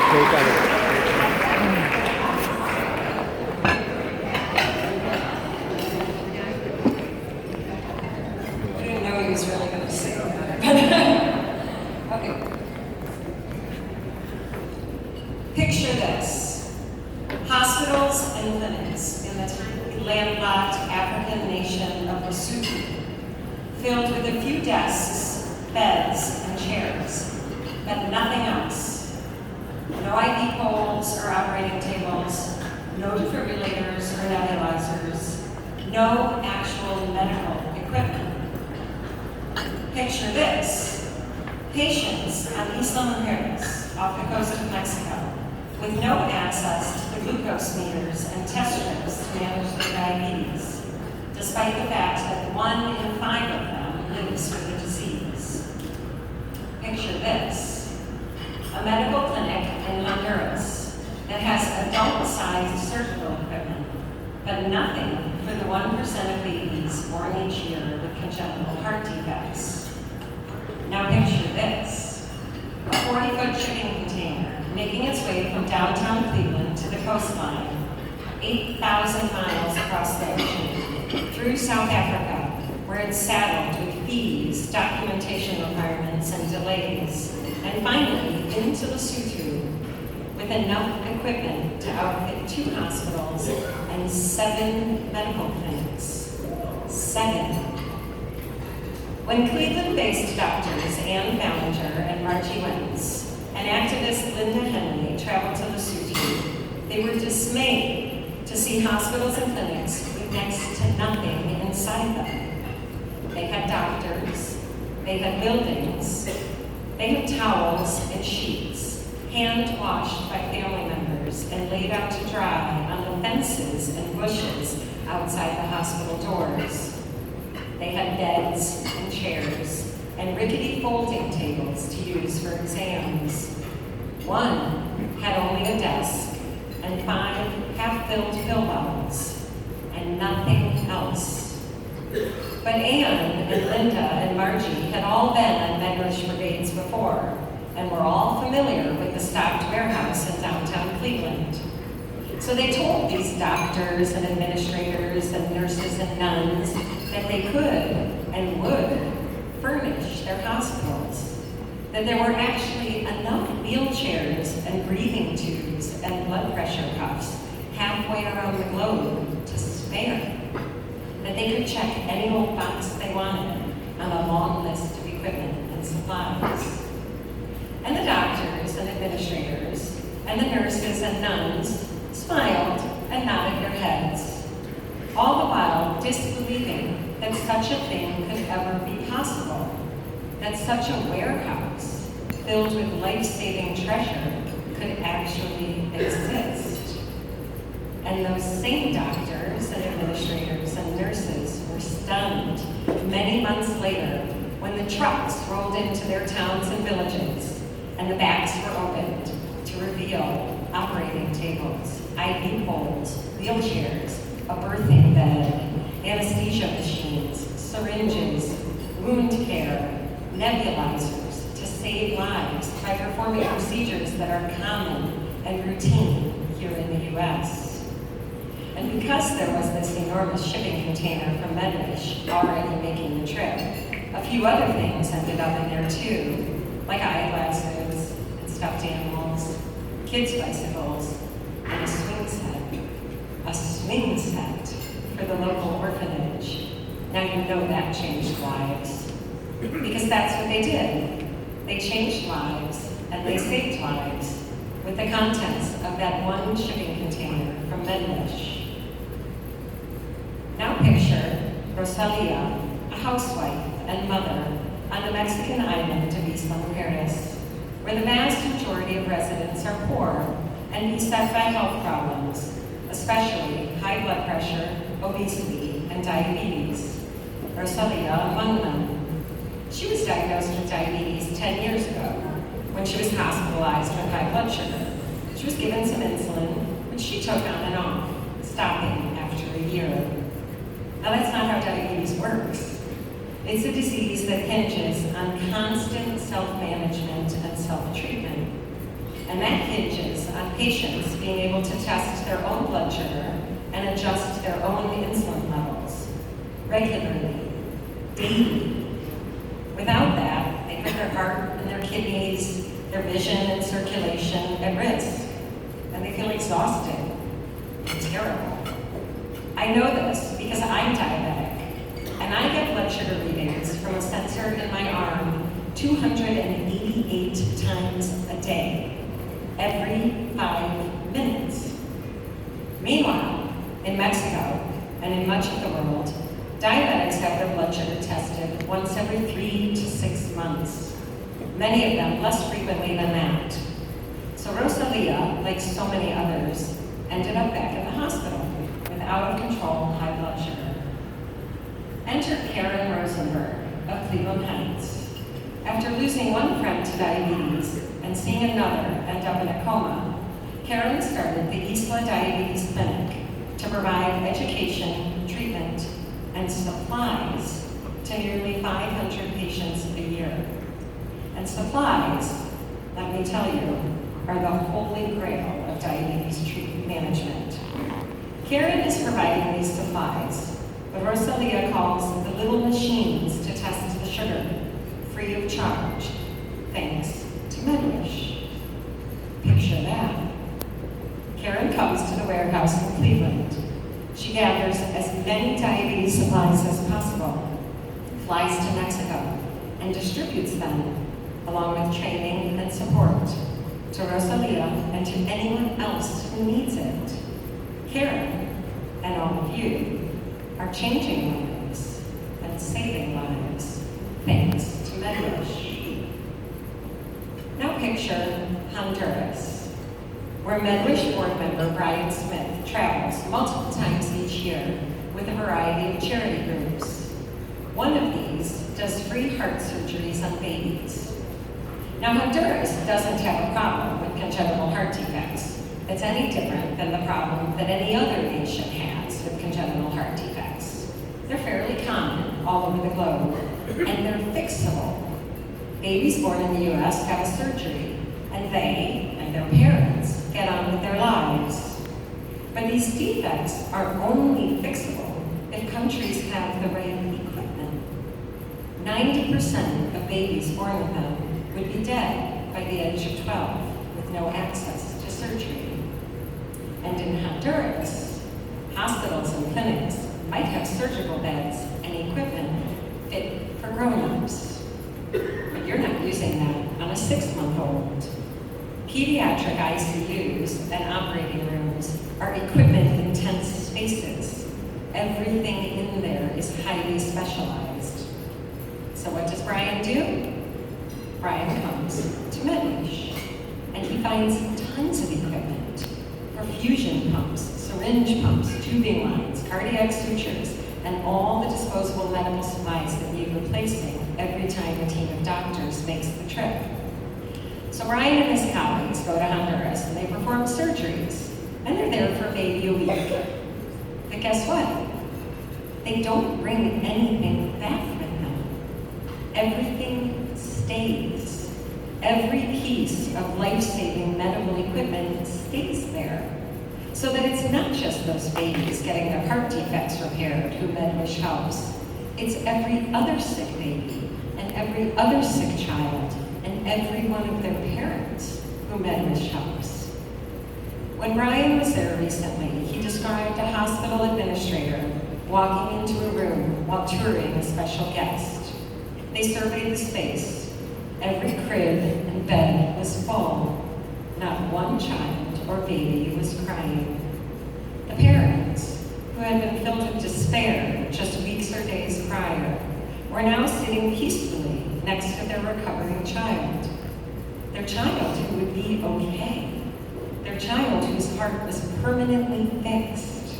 didn't know he was really going to say that. Okay. Picture this. Hospitals and clinics in the tiny landlocked African nation of Lesotho, filled with a few desks, beds, and chairs, but nothing else. No IV poles or operating tables, no defibrillators or nebulizers, no actual medical equipment. Picture this. Patients on Isla Mujeres, off the coast of Mexico, with no access to the glucose meters and test strips to manage their diabetes, despite the fact that 1 in 5 of them lives with the disease. Picture this. A medical clinic in Honduras that has adult-sized surgical equipment, but nothing for the 1% of babies born each year with congenital heart defects. Now picture this. A 40-foot shipping container making its way from downtown Cleveland to the coastline, 8,000 miles across the ocean, through South Africa, where it's saddled with fees, documentation requirements, and delays, and finally into Lesotho with enough equipment to outfit 2 hospitals and 7 medical clinics. 7. When Cleveland-based doctors Ann Ballinger and Margie Wentz and activist Linda Henley traveled to Lesotho, they were dismayed to see hospitals and clinics with next to nothing inside them. They had doctors, they had buildings, they had towels and sheets, hand-washed by family members and laid out to dry on the fences and bushes outside the hospital doors. They had beds and chairs and rickety folding tables to use for exams. 1 had only a desk and 5 half-filled pill bottles and nothing else. But Ann and Linda and Margie had all been on MedWish brigades before and were all familiar with the stocked warehouse in downtown Cleveland. So they told these doctors and administrators and nurses and nuns that they could and would furnish their hospitals, that there were actually enough wheelchairs and breathing tubes and blood pressure cuffs halfway around the globe to spare, that they could check any old box they wanted on a long list of equipment and supplies. And the doctors and administrators and the nurses and nuns smiled and nodded their heads, all the while disbelieving that such a thing could ever be possible, that such a warehouse filled with life-saving treasure could actually exist. And those same doctors and administrators and nurses were stunned many months later when the trucks rolled into their towns and villages and the backs were opened to reveal operating tables, IV poles, wheelchairs, a birthing bed, anesthesia machines, syringes, wound care, nebulizers to save lives by performing procedures that are common and routine here in the US. And because there was this enormous shipping container from MedWish already making the trip, a few other things ended up in there too, like eyeglasses and stuffed animals, kids' bicycles, and a swing set. A swing set for the local orphanage. Now you know that changed lives. Because that's what they did. They changed lives and they saved lives with the contents of that 1 shipping container from MedWish. Now picture Rosalia, a housewife and mother, on the Mexican island of Isla Mujeres, where the vast majority of residents are poor and beset by health problems, especially high blood pressure, obesity, and diabetes. Rosalia among them. She was diagnosed with diabetes 10 years ago when she was hospitalized with high blood sugar. She was given some insulin, which she took on and off, stopping after a year. Now that's not how diabetes works. It's a disease that hinges on constant self-management and self-treatment. And that hinges on patients being able to test their own blood sugar and adjust their own insulin levels regularly, daily. Without that, they put their heart and their kidneys, their vision and circulation at risk, and they feel exhausted and terrible. I know this because I'm diabetic, and I get blood sugar readings from a sensor in my arm 288 times a day, every 5 minutes. Meanwhile, in Mexico and in much of the world, diabetics have their blood sugar tested once every 3 to 6 months, many of them less frequently than that. So Rosalia, like so many others, ended up back in the hospital with out-of-control high blood sugar. Enter Karen Rosenberg of Cleveland Heights. After losing one friend to diabetes and seeing another end up in a coma, Karen started the Isla Diabetes Clinic to provide education, treatment, and supplies to nearly 500 patients a year. And supplies, let me tell you, are the holy grail of diabetes treatment management. Karen is providing these supplies, but Rosalia calls the little machines to test the sugar, free of charge, thanks to MedWish. Picture that. Karen comes to the warehouse in Cleveland. She gathers as many diabetes supplies as possible, flies to Mexico, and distributes them, along with training and support, to Rosalia and to anyone else who needs it. Karen, and all of you, are changing lives and saving lives, thanks to MedWish. Now picture Honduras, where MedWish board member Brian Smith travels multiple times each year with a variety of charity groups. One of these does free heart surgeries on babies. Now, Honduras doesn't have a problem with congenital heart defects. It's any different than the problem that any other nation has with congenital heart defects. They're fairly common all over the globe, and they're fixable. Babies born in the US have a surgery, and they and their parents get on with their lives. But these defects are only fixable if countries have the right equipment. 90% of babies born with them would be dead by the age of 12 with no access to surgery. And in Honduras, hospitals and clinics might have surgical beds and equipment fit for grown-ups. But you're not using that on a 6-month-old. Pediatric ICUs and operating rooms are equipment-intense spaces. Everything in there is highly specialized. So what does Brian do? Brian comes to MedWish, and he finds tons of equipment: perfusion pumps, syringe pumps, tubing lines, cardiac sutures, and all the disposable medical supplies that need replacing every time a team of doctors makes the trip. So Brian and his colleagues go to Honduras, and they perform surgeries, and they're there for maybe a week. But guess what? They don't bring anything back with them. Everything stays. Every piece of life-saving medical equipment stays there. So that it's not just those babies getting their heart defects repaired who MedWish helps. It's every other sick baby and every other sick child and every one of their parents who MedWish helps. When Brian was there recently, he described a hospital administrator walking into a room while touring a special guest. They surveyed the space. Every crib and bed was full. Not one child or baby was crying. The parents, who had been filled with despair just weeks or days prior, were now sitting peacefully next to their recovering child. Their child who would be okay. Their child whose heart was permanently fixed.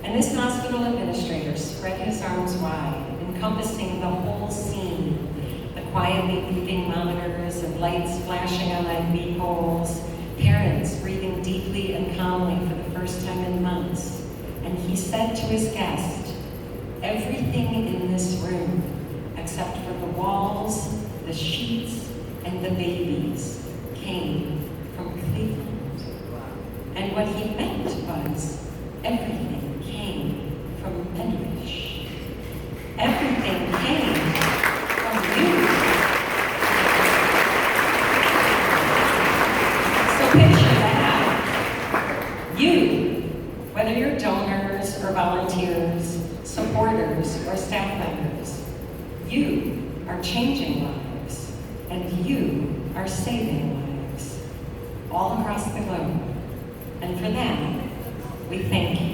And this hospital administrator spread his arms wide, encompassing the whole scene. The quietly beeping monitors and lights flashing on IV poles, parents breathing deeply and calmly for the first time in months. And he said to his guest, everything in this room, except for the walls, the sheets, and the babies, came from Cleveland. And what he meant was everything came from MedWish. Everything came from you. So picture that. You, whether you're donors or volunteers, supporters or staff members, you are changing lives, and you are saving lives all across the globe. And for that, we thank you.